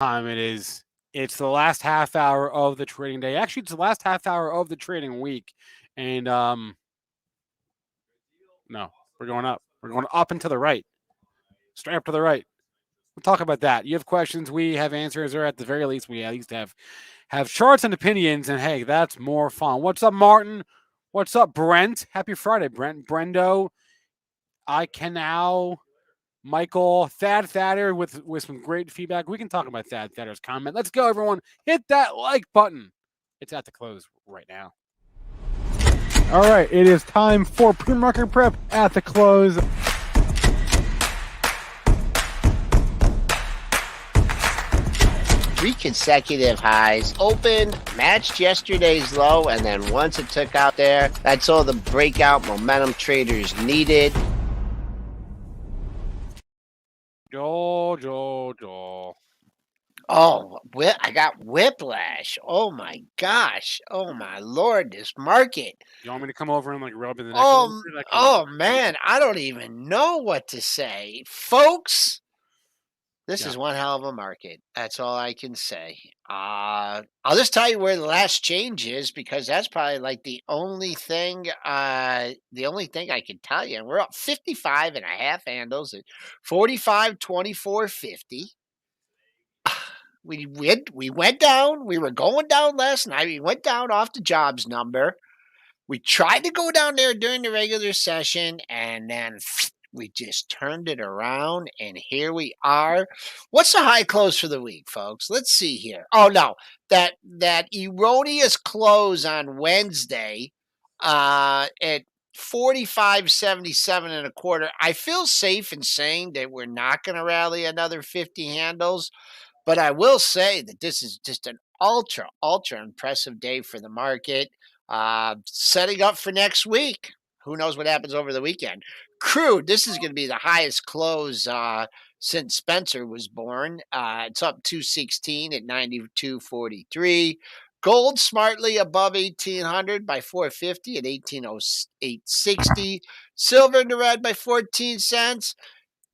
time it is. It's the last half hour of the trading day. Actually, it's the last half hour of the trading week. And no, we're going up. We're going up and to the right, straight up to the right. We'll talk about that. You have questions, we have answers, or at the very least, we at least have charts and opinions. And hey, that's more fun. What's up, Martin? What's up, Brent? Happy Friday, Brent. Brendo. I can now. Michael, Thadder with some great feedback. We can talk about Thadder's comment. Let's go, everyone. Hit that like button. It's at the close right now. All right, it is time for pre-market prep at the close. 3 consecutive highs, opened, matched yesterday's low, and then once it took out there, that's all the breakout momentum traders needed. Joel. Oh, I got whiplash. Oh my gosh. Oh my Lord, this market. You want me to come over and rub in the neck? Oh man, I don't even know what to say. Folks, this is one hell of a market. That's all I can say. I'll just tell you where the last change is, because that's probably like the only thing I can tell you. And we're up 55 and a half handles at 45.24.50. We went down. We were going down last night. We went down off the jobs number. We tried to go down there during the regular session, and then we just turned it around, and here we are. What's the high close for the week, folks? Let's see here. Oh, no. That erroneous close on Wednesday at 45.77 and a quarter. I feel safe in saying that we're not going to rally another 50 handles, but I will say that this is just an ultra impressive day for the market. Setting up for next week. Who knows what happens over the weekend? Crude, this is going to be the highest close since Spencer was born. It's up 216 at 92.43. Gold smartly above 1,800 by 450 at 1808.60. Silver in the red by 14 cents.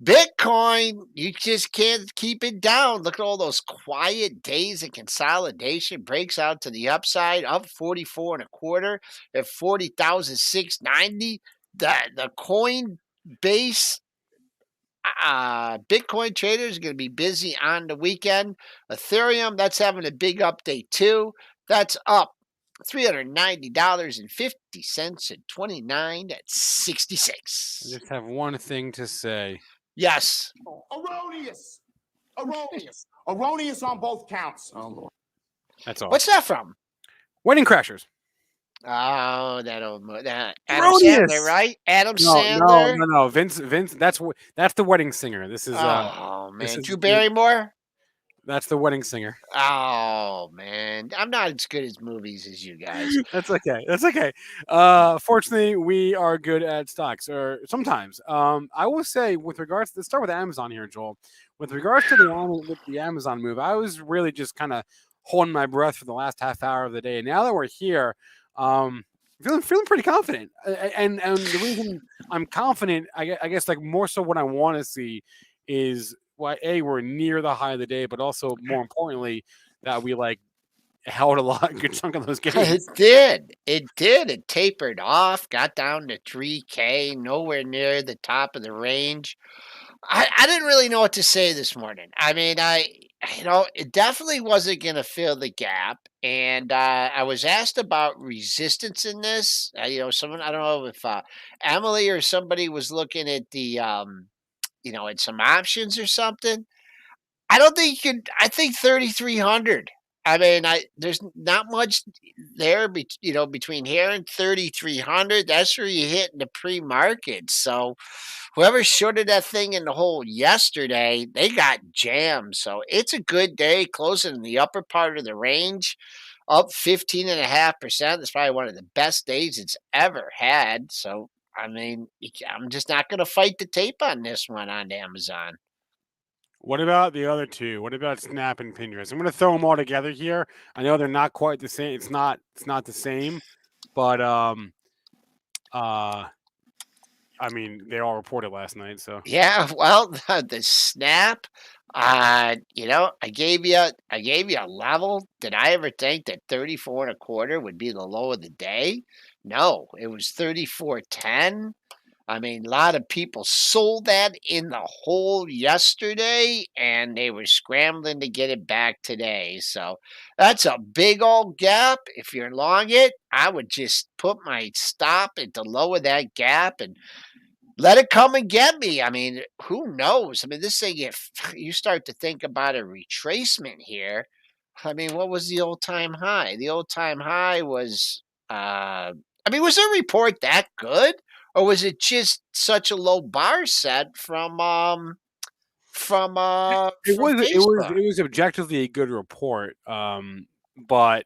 Bitcoin, you just can't keep it down. Look at all those quiet days of consolidation. Breaks out to the upside, up 44 and a quarter at 40,690. The Coinbase Bitcoin traders are going to be busy on the weekend. Ethereum, that's having a big update too. That's up $390.50 at 29.66. I just have one thing to say. Yes. Erroneous on both counts. Oh, Lord. That's all. What's that from? Wedding Crashers. Oh, that Adam Sandler, right? Adam Sandler. No. Vince. That's the wedding singer. This is. Oh man, Drew Barrymore. That's the wedding singer. Oh man, I'm not as good at movies as you guys. That's okay. Fortunately, we are good at stocks, or sometimes. I will say, with regards to, let's start with Amazon here, Joel. With regards to the Amazon move, I was really just kind of holding my breath for the last half hour of the day. Now that we're here, feeling pretty confident, and the reason I'm confident, I guess, like more so what I want to see is why we're near the high of the day, but also more importantly that we held a good chunk of those gains. It did. It tapered off, got down to 3K, nowhere near the top of the range. I didn't really know what to say this morning. I mean, it definitely wasn't going to fill the gap. And I was asked about resistance in this. Someone, I don't know if Emily or somebody was looking at the, at some options or something. I don't think you could. I think 3,300. I mean, there's not much there, between here and 3,300. That's where you hit in the pre-market. So whoever shorted that thing in the hole yesterday, they got jammed. So it's a good day, closing in the upper part of the range, up 15.5%. That's probably one of the best days it's ever had. So, I mean, I'm just not going to fight the tape on this one on Amazon. What about the other two? What about Snap and Pinterest? I'm going to throw them all together here. I know they're not quite the same. It's not the same, but I mean, they all reported last night. So yeah, well, the Snap, I gave you a level. Did I ever think that 34 and a quarter would be the low of the day? No, it was 34.10. I mean, a lot of people sold that in the hole yesterday, and they were scrambling to get it back today. So that's a big old gap. If you're long it, I would just put my stop at the low of that gap and let it come and get me. I mean, who knows? I mean, this thing, if you start to think about a retracement here, I mean, what was the old time high? The old time high was, I mean, was the report that good, or was it just such a low bar set It from was it was Facebook? it was objectively a good report, but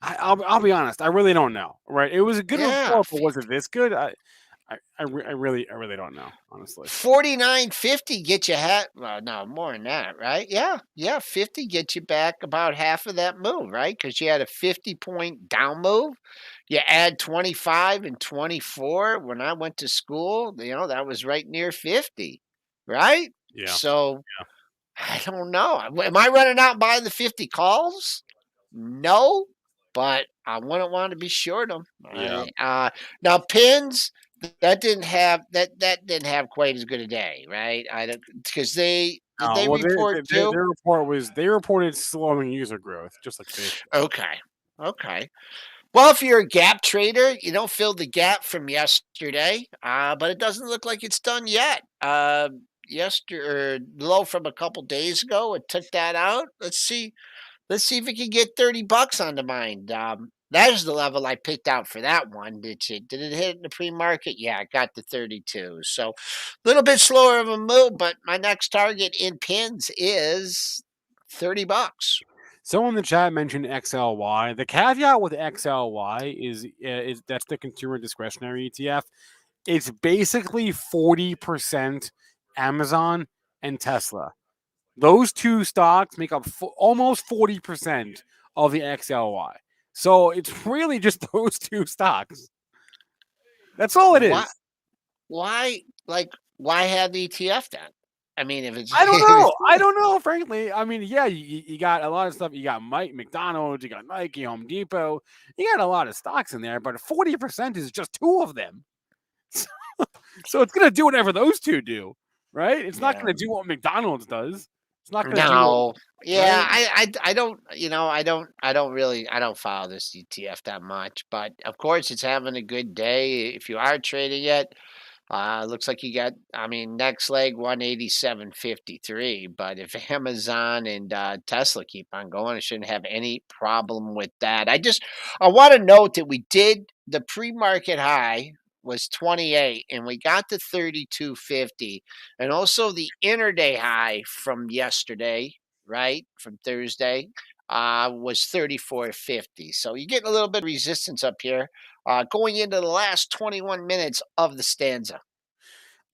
I'll be honest, I really don't know. Right? It was a good Yeah, report, but was it this good? I really don't know, honestly. 49.50 get you well, no, more than that, right? Yeah, 50 get you back about half of that move, right? Because you had a 50-point down move. You add 25 and 24. When I went to school, that was right near 50, right? Yeah. So I don't know. Am I running out and buying the 50 calls? No, but I wouldn't want to be short them. Yeah. Now pins, that didn't have quite as good a day, right? I don't, because they did No, they well, report too? their report was they reported slowing user growth, just like Facebook. Okay, okay. Well, if you're a gap trader, you don't fill the gap from yesterday, but it doesn't look like it's done yet. Yesterday, low from a couple days ago, it took that out. Let's see if we can get 30 bucks on the mind. That is the level I picked out for that one. Did it hit in the pre-market? Yeah, it got to 32. So a little bit slower of a move, but my next target in pins is 30 bucks. Someone in the chat mentioned XLY. The caveat with XLY is that's the consumer discretionary ETF. It's basically 40% Amazon and Tesla. Those two stocks make up almost 40% of the XLY. So it's really just those two stocks. That's all it Why is. why like why have the ETF then? I mean, if it's I don't know. I don't know, frankly. I mean, yeah, you got a lot of stuff. You got McDonald's, you got Nike, Home Depot. You got a lot of stocks in there, but 40% is just two of them. So it's going to do whatever those two do, right? It's not yeah. going to do what McDonald's does. It's not going to do what, No. Yeah, right? I don't, I don't follow this ETF that much, but of course it's having a good day. If you are trading it, looks like you got, I mean, next leg 187.53. But if Amazon and Tesla keep on going, I shouldn't have any problem with that. I want to note that we did the pre-market high was 28 and we got to 32.50, and also the interday high from yesterday, right? From Thursday, was 34.50. So you're getting a little bit of resistance up here going into the last 21 minutes of the stanza.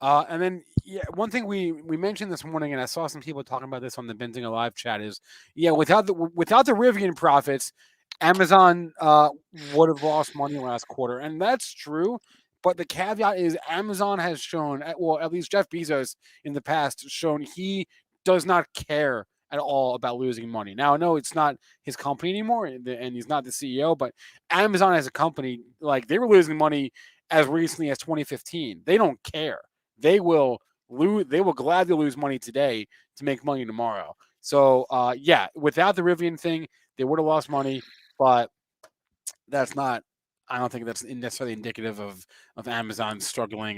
And then, yeah, one thing we mentioned this morning, and I saw some people talking about this on the Benzinga live chat is, yeah, without the Rivian profits, Amazon would have lost money last quarter, and that's true. But the caveat is Amazon has shown, well, at least Jeff Bezos in the past shown he does not care at all about losing money. Now, I know it's not his company anymore, and he's not the CEO, but Amazon as a company, like they were losing money as recently as 2015. They don't care. They will lose. They will gladly lose money today to make money tomorrow. So, yeah, without the Rivian thing, they would have lost money, but that's not. I don't think that's necessarily indicative of Amazon struggling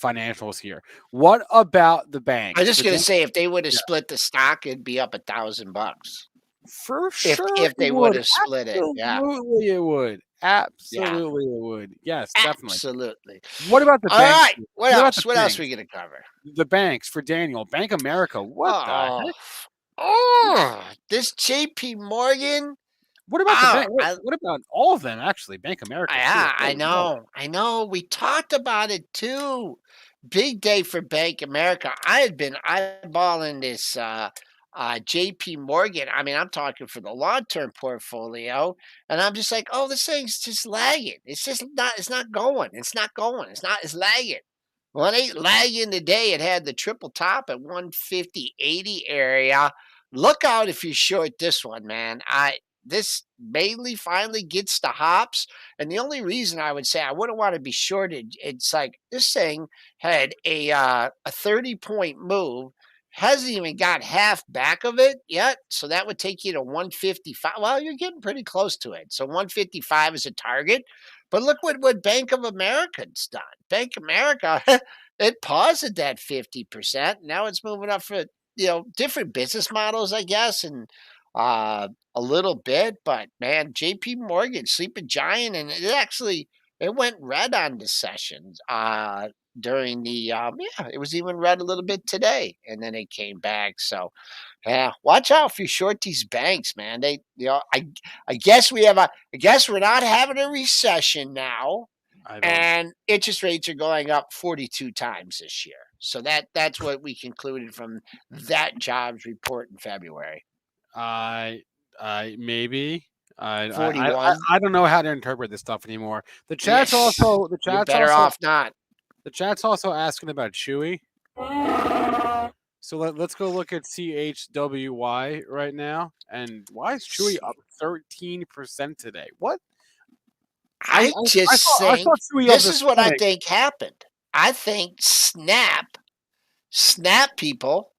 financials here. What about the I'm banks? just gonna say, if they would have Yeah, split the stock, it'd be up $1,000 for if sure if it they would would. have split it. Yeah, Absolutely, it would. yeah, Absolutely, it would. Yes, definitely. absolutely. What about the All banks? right, what What about the else? What else we banks? gonna cover? The banks for Daniel. Bank America. What the Oh, heck? this J.P. Morgan. What about the Oh, bank? What about all of them? Actually, Bank America too. yeah, I Holy moly! know, I know. We talked about it too. Big day for Bank America. I had been eyeballing this J.P. Morgan. I mean, I'm talking for the long-term portfolio, and I'm just like, oh, this thing's just lagging. It's just not. It's not going. It's not going. It's not. It's lagging. 1.8 today. It had the triple top at 150.80 area. Look out if you're short this one, man. This mainly finally gets the hops, and the only reason I would say I wouldn't want to be shorted, it's like this thing had a 30-point move, hasn't even got half back of it yet, so that would take you to 155. Well, you're getting pretty close to it. So 155 is a target. But look what Bank of America's done. Bank of America, it paused at that 50%. Now it's moving up for different business models, I guess, and a little bit. But man, J.P. Morgan, sleeping giant, and it went red on the sessions during the it was even red a little bit today, and then it came back. So yeah, watch out if you short these banks, man. I guess I guess we're not having a recession now, and interest rates are going up 42 times this year. So that's what we concluded from that jobs report in February. Maybe. I 41. I don't know how to interpret this stuff anymore. The chat's Yes. also You're better off not. The chat's also asking about Chewy. So let's go look at CHWY right now. And why is Chewy up 13% today? What? I just think Chewy this is what I think happened. I think Snap people,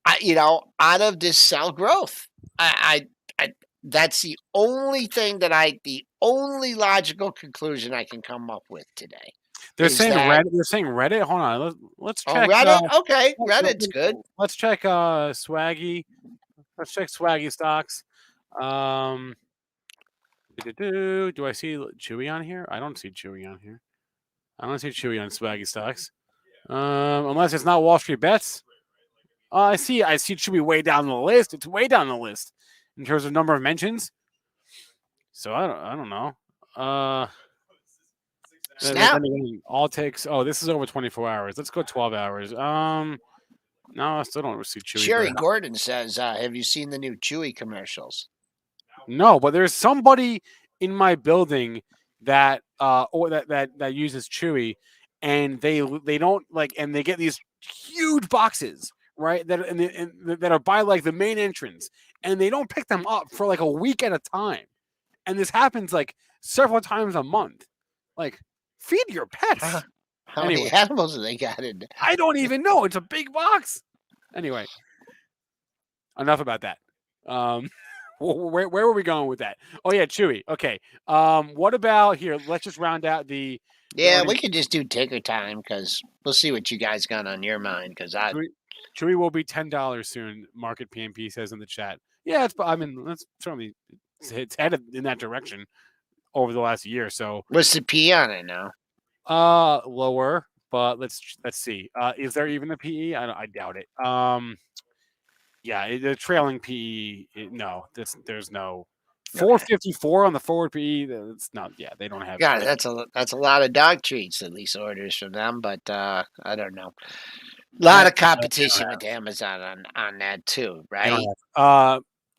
out of this cell growth. That's the only thing the only logical conclusion I can come up with today. They're saying Reddit. They're saying Reddit. Hold on. Let's check. Reddit. Okay, Reddit's good. Let's check Swaggy. Let's check Swaggy stocks. Do I see Chewy on here? I don't see Chewy on here. I don't see Chewy on Swaggy stocks. Unless it's not Wall Street Bets. I see Chewy way down the list. It's way down the list in terms of number of mentions. So I don't know. Snap. All takes. Oh, this is over 24 hours. Let's go 12 hours. No, I still don't see Chewy. Sherry Gordon says, "Have you seen the new Chewy commercials?" No, but there's somebody in my building that that uses Chewy, and they don't and they get these huge boxes, right? That are by the main entrance, and they don't pick them up for a week at a time, and this happens several times a month. Feed your pets. How many animals have they got in there? I don't even know. It's a big box. Anyway, enough about that. Where were we going with that? Oh yeah, Chewy. Okay. What about here? Let's just round out the. Yeah, we could just do ticker time because we'll see what you guys got on your mind. Because Chewy will be $10 soon. Market PMP says in the chat. Yeah, that's certainly it's headed in that direction over the last year. So what's the P on it now? Lower, but let's see. Is there even a PE? I doubt it. Yeah, the trailing PE. No, there's no 454 on the forward PE. That's not. Yeah, they don't have. Yeah, that's a lot of dog treats. At least orders from them, but I don't know. A lot of competition with Amazon on that too, right?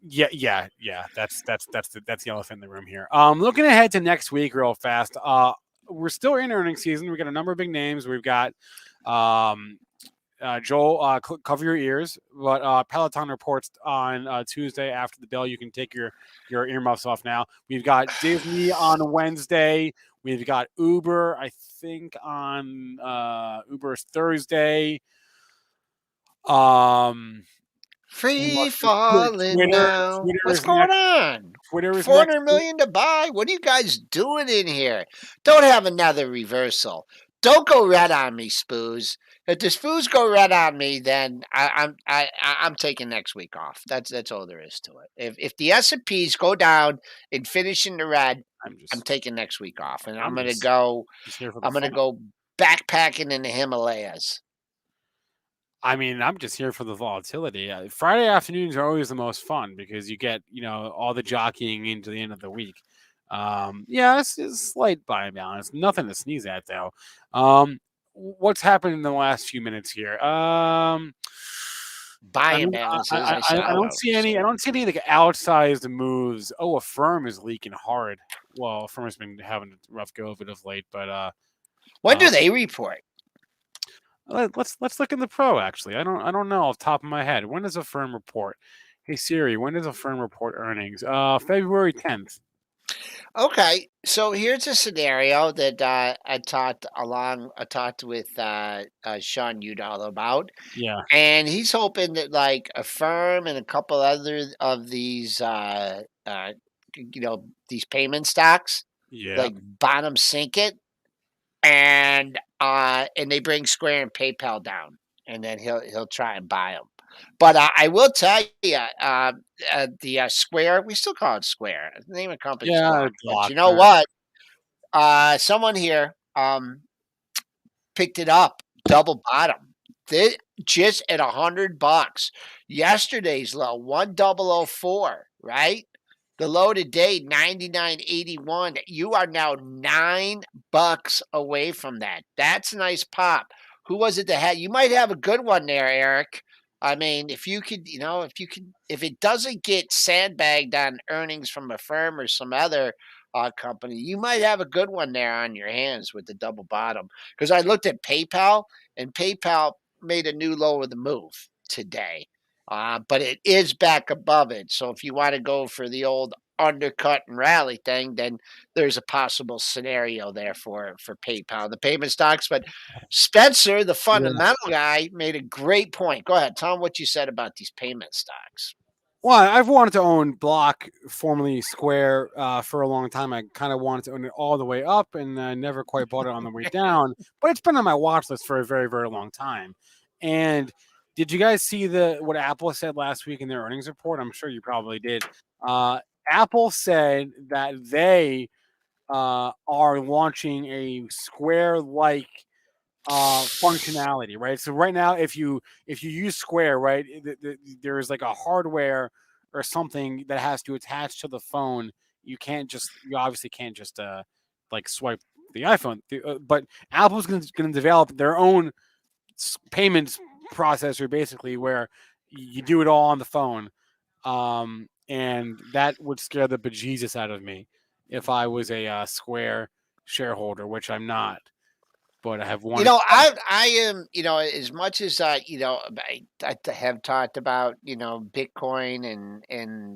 Yeah. That's the elephant in the room here. Looking ahead to next week real fast. We're still in earnings season. We got a number of big names. We've got Joel, cover your ears. But Peloton reports on Tuesday after the bell. You can take your earmuffs off now. We've got Disney on Wednesday. We've got Uber, I think, on Uber's Thursday. Free falling now. What's going on? Twitter is $400 million to buy. What are you guys doing in here? Don't have another reversal. Don't go red on me, Spoos. If the Spoos go red on me, then I'm taking next week off. That's all there is to it. If the S&Ps go down and finish in the red, I'm taking next week off, and I'm gonna go backpacking in the Himalayas. I mean, I'm just here for the volatility. Friday afternoons are always the most fun because you get, all the jockeying into the end of the week. Yeah, it's slight buy balance. Nothing to sneeze at, though. What's happened in the last few minutes here? Buying balances. I don't see any. I don't see any outsized moves. Oh, Affirm is leaking hard. Well, Affirm has been having a rough go of it of late, but when do they report? Let's look in the pro. Actually, I don't know off the top of my head. When does a firm report? Hey Siri, when does a firm report earnings? February 10th. Okay, so here's a scenario that I talked with Sean Udall about, Yeah, and he's hoping that like a firm and a couple other of these these payment stocks yeah, like bottom sink it, and they bring Square and PayPal down, and then he'll try and buy them. But I will tell you, the Square, we still call it Square. The name of the company's yeah. gone, It's but you locked. know what? Someone here picked it up, double bottom. They, just at $100. Yesterday's low, 1004, right? The low today, 99.81. You are now $9 away from that. That's a nice pop. Who was it that had? You might have a good one there, Eric. I mean, if you could, if it doesn't get sandbagged on earnings from a firm or some other company, you might have a good one there on your hands with the double bottom. Because I looked at PayPal, and PayPal made a new low of the move today. But it is back above it. So if you want to go for the old undercut and rally thing, then there's a possible scenario there for PayPal, the payment stocks. But Spencer, the Yeah. fundamental guy, made a great point. Go ahead, tell him what you said about these payment stocks. Well, I've wanted to own Block, formerly Square, for a long time. I kind of wanted to own it all the way up, and I never quite bought it on the way down. But it's been on my watch list for a very, very long time. And did you guys see what Apple said last week in their earnings report? I'm sure you probably did. Uh, Apple said that they are launching a Square-like functionality, right? So right now, if you use Square, right, there is like a hardware or something that has to attach to the phone. You obviously can't just like swipe the iPhone. But Apple's going to develop their own payments processor, basically, where you do it all on the phone. And that would scare the bejesus out of me if I was a Square shareholder, which I'm not, but I have wanted. I am, as much as I have talked about, Bitcoin and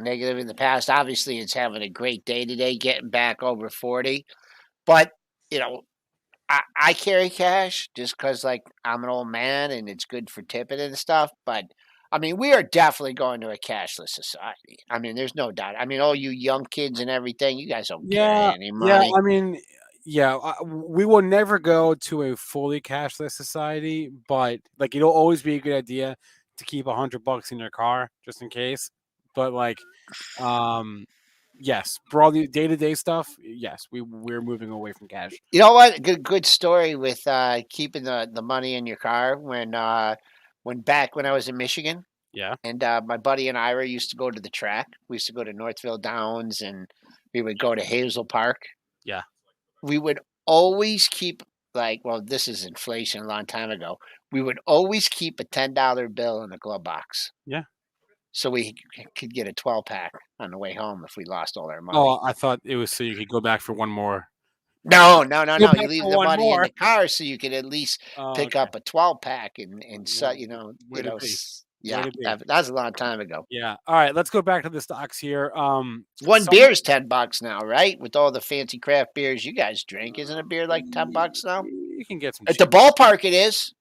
negative in the past. Obviously, it's having a great day today, getting back over 40. But you know, I carry cash just because, like, I'm an old man and it's good for tipping and stuff. But I mean, we are definitely going to a cashless society. I mean, there's no doubt. I mean, all you young kids and everything, you guys don't carry Yeah, any yeah. money. I mean, yeah, we will never go to a fully cashless society, but like it'll always be a good idea to keep $100 in your car just in case. But like, um, yes, for all the day to day stuff, yes, we're moving away from cash. You know what? Good story with keeping the money in your car when back when I was in Michigan, Yeah, and my buddy and Ira used to go to the track. We used to go to Northville Downs, and we would go to Hazel Park. yeah, We would always keep, like, well, this is inflation a long time ago. We would always keep a $10 bill in the glove box yeah. so we could get a 12 pack on the way home if we lost all our Oh, money. I thought it was so you could go back for one more. No, no, no, Go no. You back leave for the one money in more. the car so you could at least Oh, pick okay. up a 12 pack and Well, way to be. Way yeah, to be. that was a long time ago. Yeah. All right. Let's go back to the stocks here. One Someone beer is $10 now, right? With all the fancy craft beers you guys drink, isn't a beer like $10 now? you can get some At the cheap. ballpark, it is.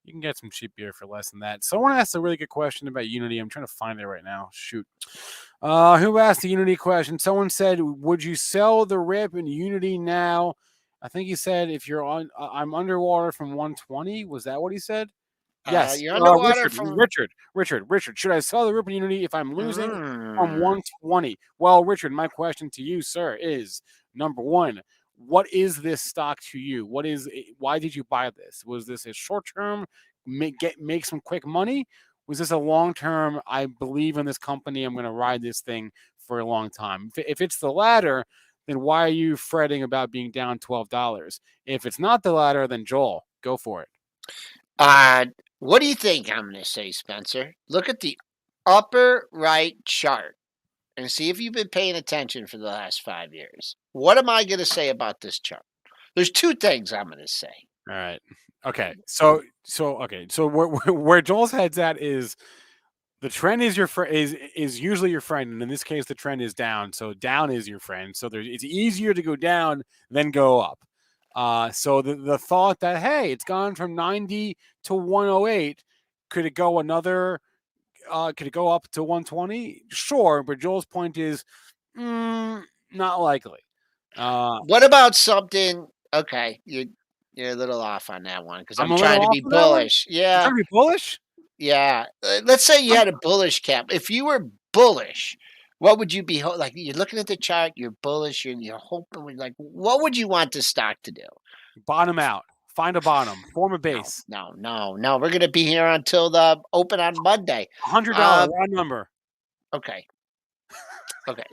You can get some cheap beer for less than that. Someone asked a really good question about Unity. I'm trying to find it right now. Shoot. Who asked the Unity question? Someone said, "Would you sell the RIP in Unity now?" I think he said, "If you're on, I'm underwater from 120." Was that what he said? Yes. You're underwater Richard, from. Richard. Should I sell the RIP in Unity if I'm losing from Mm. 120? Well, Richard, my question to you, sir, is number one. What is this stock to you? Why did you buy this? Was this a short term make some quick money? Was this a long term? I believe in this company. I'm going to ride this thing for a long time. If it's the latter, then why are you fretting about being down $12? If it's not the latter, then Joel, go for it. Uh, what do you think I'm going to say, Spencer? Look at the upper right chart and see if you've been paying attention for the last 5 years. What am I going to say about this chart? There's two things I'm going to say. All right. Okay, so where Joel's head's at is the trend is your friend is usually your friend, and in this case, the trend is down. So down is your friend. So it's easier to go down than go up. So the thought that hey, it's gone from 90 to 108, could it go another? Could it go up to 120? Sure, but Joel's point is not likely. What about something? Okay, you're a little off on that one because I'm I'm a little trying to off be of that one. bullish. You're Yeah, trying to be bullish. yeah. Let's say you I'm had a bullish cap. If you were bullish, what would you be like? You're looking at the chart. You're bullish. You're hoping. Like, what would you want the stock to do? bottom out. Find a bottom. Form a No, base. no, no, no. We're gonna be here until the open on Monday. $100 round number. Okay, okay.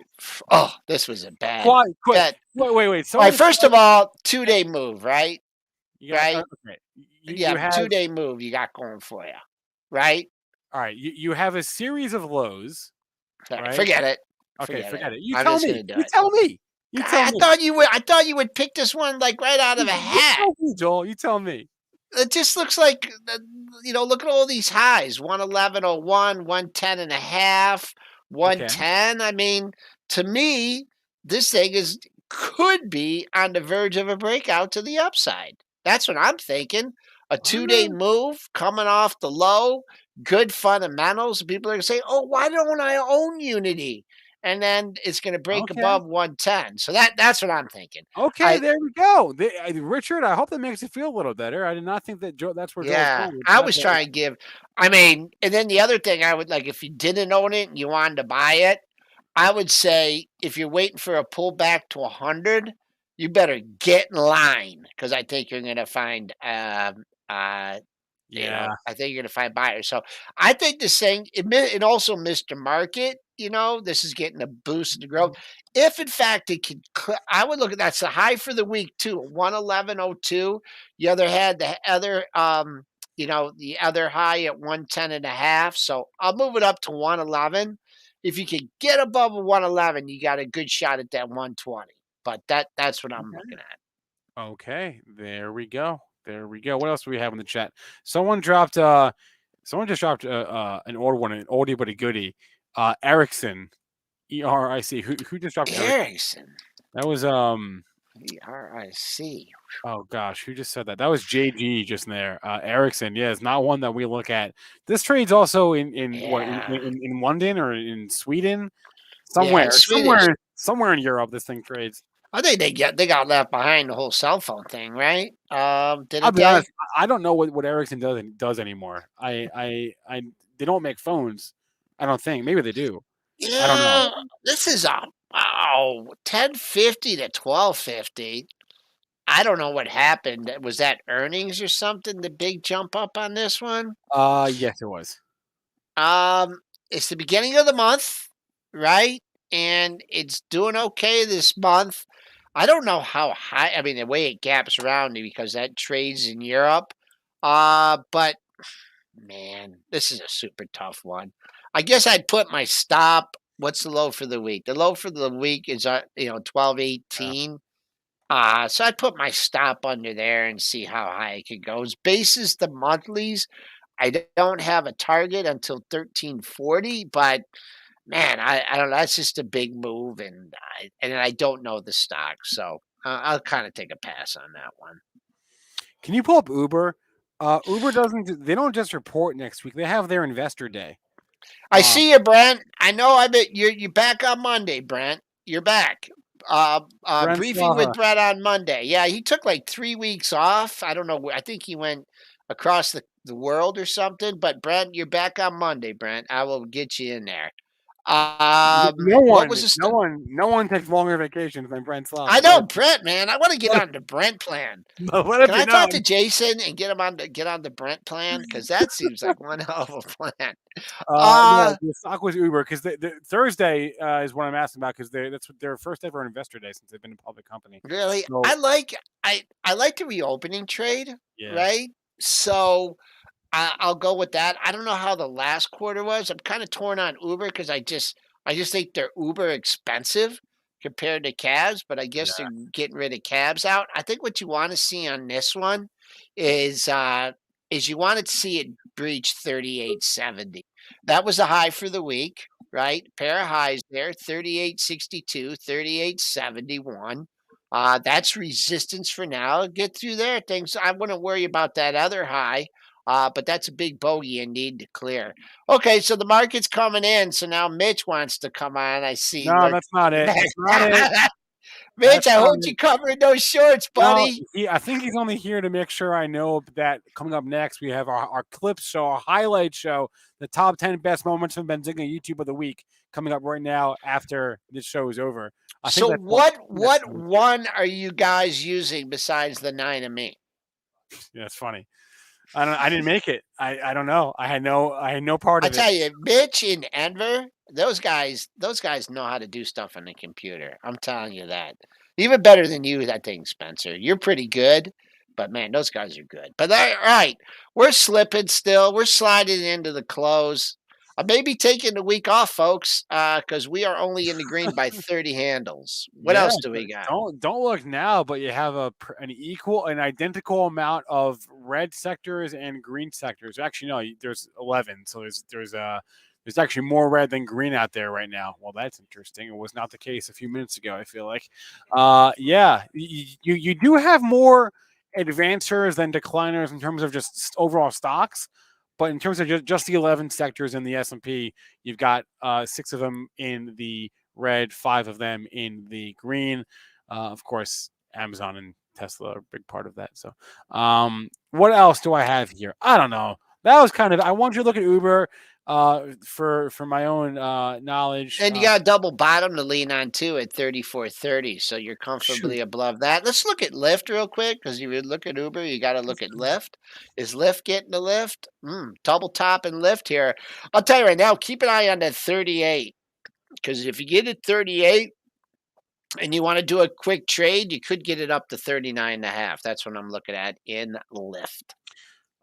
Oh, this was a bad. Quit. That. Wait. All right. Someone First of all, 2 day move, right? you got Right. okay. Yeah, You have 2 day move you got going for you, right? all right. You have a series of lows, All right, right? forget it. Okay, Forget it. forget it. You I'm tell just me. gonna do You it. tell me. You tell I me. thought you would. I thought you would pick this one like right out of a You hat. tell me, Joel. You tell me. It just looks like look at all these highs: 111.01, 110 and a half, Okay. 110. I mean, to me, this thing could be on the verge of a breakout to the upside. That's what I'm thinking. A 2 day move coming off the low, good fundamentals. People are gonna say, "Oh, why don't I own Unity?" And then it's going to break Okay. above 110. So that's what I'm thinking. Okay, there we go. Richard, I hope that makes you feel a little better. I did not think that that's where Joel's Yeah, going with I that, was but trying to give. I mean, and then the other thing I would like, if you didn't own it and you wanted to buy it, I would say if you're waiting for a pullback to 100, you better get in line because I think you're going to find yeah. I think you're gonna find buyers. So I think this thing it also missed the market. This is getting a boost in the growth. If in fact it could, I would look at that's the high for the week too, 111.02. The other had the other the other high at 110 and a half. So I'll move it up to 111. If you could get above 111, you got a good shot at that 120. But that's what I'm looking at. Okay, there we go. There we go. What else do we have in the chat? Someone just dropped an old one, an oldie but a goodie. Ericsson, ERIC. Who just dropped Ericsson? Ericsson. That was ERIC. oh gosh, who just said that? That was JG just there. Ericsson, yeah, it's not one that we look at. This trade's also in what Yeah. in London or in Sweden, Yeah, it's Swedish. somewhere in Europe. This thing trades. I think they got left behind the whole cell phone thing, right? I'll Didn't be they? honest. I don't know what Ericsson does anymore. They don't make phones. I don't think. Maybe they do. I don't know. Yeah, this is a 1050 to 1250. I don't know what happened. Was that earnings or something? The big jump up on this one? Yes, it was. It's the beginning of the month, right? And it's doing okay this month. I don't know how high. I mean, the way it gaps around me because that trades in Europe. But man, this is a super tough one. I guess I'd put my stop. What's the low for the week? The low for the week is 1218. So I'd put my stop under there and see how high it could go. Basis the monthlies. I don't have a target until 1340, but man, I don't know. That's just a big move, and I don't know the stock, so I'll kind of take a pass on that one. Can you pull up Uber? Uber doesn't. They don't just report next week. They have their investor day. I see you, Brent. I know. I bet you're back on Monday, Brent. You're back. Briefing with Brett on Monday. Yeah, he took like 3 weeks off. I don't know. I think he went across the world or something. But Brent, you're back on Monday, Brent. I will get you in there. No one takes longer vacations than Brent Slaughter. I know Brent, man. I want to get on the Brent plan. Can I talk to Jason and get him on the Brent plan? Because that seems like one hell of a plan. No, the stock was Uber because the Thursday is what I'm asking about because that's their first ever investor day since they've been a public company. Really, So, I like the reopening trade, right? So I'll go with that. I don't know how the last quarter was. I'm kind of torn on Uber because I just think they're uber expensive compared to cabs, but I guess they're getting rid of cabs out. I think what you want to see on this one is you wanted to see it breach 38.70. That was a high for the week, right? Pair of highs there, 38.62, 38.71. That's resistance for now. Get through there. Things I wouldn't worry about that other high. But that's a big bogey you need to clear. Okay, so the market's coming in. So now Mitch wants to come on. I see. No, Look, that's not it. That's not it. Mitch, That's I not heard it. you covering those shorts, No, buddy. I think he's only here to make sure I know that coming up next, we have our clip show, our highlight show, the top 10 best moments from Benzinga YouTube of the week coming up right now after this show is over. I think So that's what coming. one are you guys using besides the 9 of me? Yeah, it's funny. I didn't make it. I don't know. I had no part I of it. tell you, Mitch and Enver, those guys know how to do stuff on the computer. I'm telling you that. Even better than you, I think, Spencer. You're pretty good, but man, those guys are good. But all right, we're slipping still. We're sliding into the close. I may be taking the week off, folks, because we are only in the green by 30 handles. What Yeah, else do we got? don't look now, but you have an identical amount of red sectors and green sectors. Actually, no, there's 11, so there's actually more red than green out there right now. Well, that's interesting. It was not the case a few minutes ago. I feel like, yeah, you do have more advancers than decliners in terms of just overall stocks. But in terms of just the 11 sectors in the S&P, you've got 6 of them in the red, 5 of them in the green. Of course, Amazon and Tesla are a big part of that. So, what else do I have here? I don't know. That was kind of. I want you to look at Uber for my own knowledge. And you got a double bottom to lean on too at 34.30, so you're Shoot. comfortably above that. Let's look at Lyft real quick because you would look at Uber, you got to look at Lyft. Is Lyft getting the lift? Double top and Lyft here. I'll tell you right now, keep an eye on that 38 because if you get it 38 and you want to do a quick trade, you could get it up to 39.5. That's what I'm looking at in Lyft.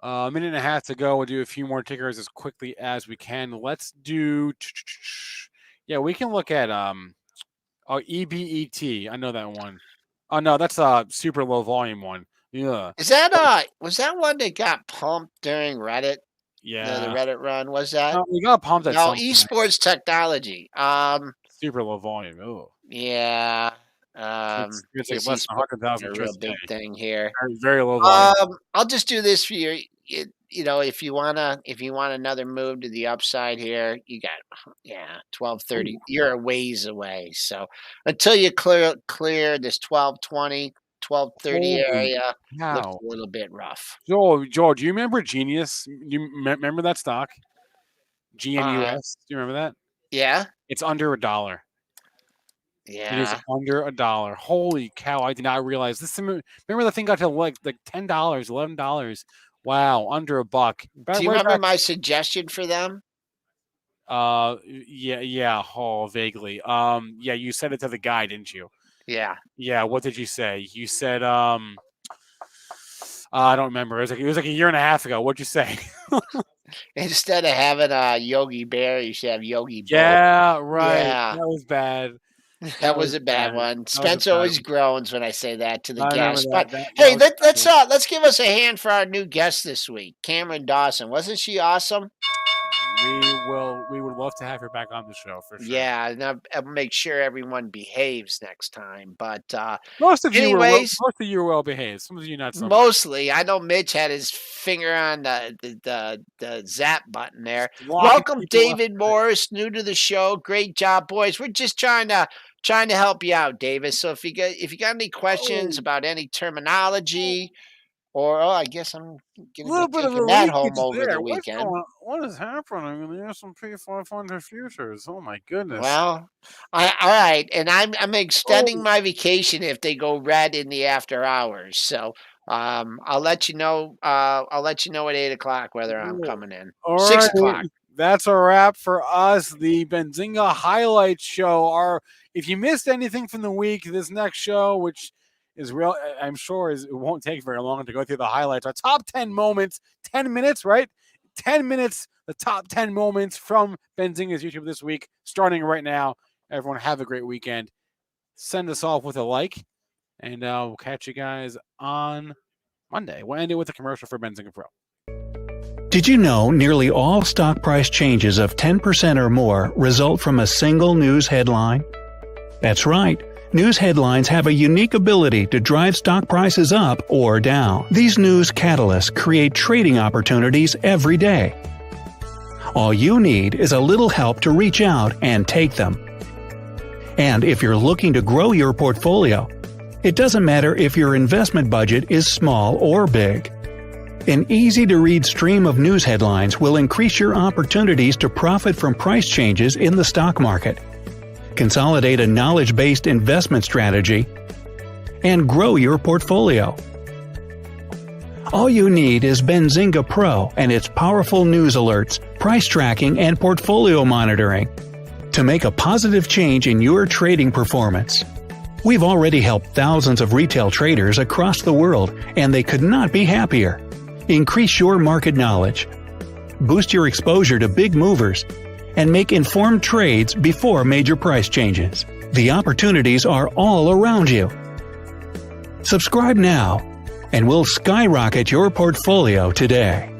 A minute and a half to go. We'll do a few more tickers as quickly as we can. Let's do. Yeah, we can look at EBET. I know that one. Oh no, that's a super low volume one. Yeah. Is that was that one that got pumped during Reddit? The Yeah. Reddit run was that? No, we got pumped at No, some point. esports technology. Super low volume. Oh. Yeah. It's like Is less than esports 100,000 a real trips a big day. thing here? Very low volume. I'll just do this for you. If you want another move to the upside here, you got 12.30. You're a ways away. So until you clear this 12.20, 12.30 Holy area, looks cow. a little bit rough. Joel, do you remember Genius? You remember that stock? GNUS? Do you remember that? Yeah. It's under $1. It is Yeah. under $1. Holy cow! I did not realize this. Remember the thing got to like $10, $11. Wow, under $1. Do you Right remember back. my suggestion for them? Yeah. Oh, vaguely. Yeah, you said it to the guy, didn't you? Yeah. Yeah. What did you say? You said I don't remember. It was like a year and a half ago. What'd you say? Instead of having a Yogi Bear, you should have Yogi Bo. Yeah, right. Yeah. That was bad. That was a bad one. That was a Spencer bad always one. groans when I say that to the I remember guests. But that hey, was a bad one. let's give us a hand for our new guest this week, Cameron Dawson. Wasn't she awesome? We would love to have her back on the show for sure. Yeah, and I'll make sure everyone behaves next time. But Most of you anyways, were well behaved. Some of you not so much. mostly, I know Mitch had his finger on the zap button there. Locking Welcome, people up. David Morris, new to the show. Great job, boys. We're just trying to help you out, David. So if you got any questions about any terminology, or I guess I'm A gonna little be bit of a taking that home leakage over there. the weekend. What is happening in the S&P 500 futures? Oh my goodness. Well, all right, and I'm extending Oh. my vacation if they go red in the after hours. So I'll let you know. I'll let you know at 8 o'clock whether I'm coming in. All 6 o'clock. right. That's a wrap for us. The Benzinga highlight show. If you missed anything from the week, this next show, which is real, I'm sure it won't take very long to go through the highlights. Our top 10 moments, 10 minutes, right? 10 minutes, the top 10 moments from Benzinga's YouTube this week, starting right now. Everyone have a great weekend. Send us off with a like, and we'll catch you guys on Monday. We'll end it with a commercial for Benzinga Pro. Did you know nearly all stock price changes of 10% or more result from a single news headline? That's right. News headlines have a unique ability to drive stock prices up or down. These news catalysts create trading opportunities every day. All you need is a little help to reach out and take them. And if you're looking to grow your portfolio, it doesn't matter if your investment budget is small or big. An easy-to-read stream of news headlines will increase your opportunities to profit from price changes in the stock market, consolidate a knowledge-based investment strategy, and grow your portfolio. All you need is Benzinga Pro and its powerful news alerts, price tracking, and portfolio monitoring to make a positive change in your trading performance. We've already helped thousands of retail traders across the world, and they could not be happier. Increase your market knowledge, boost your exposure to big movers, and make informed trades before major price changes. The opportunities are all around you. Subscribe now, and we'll skyrocket your portfolio today.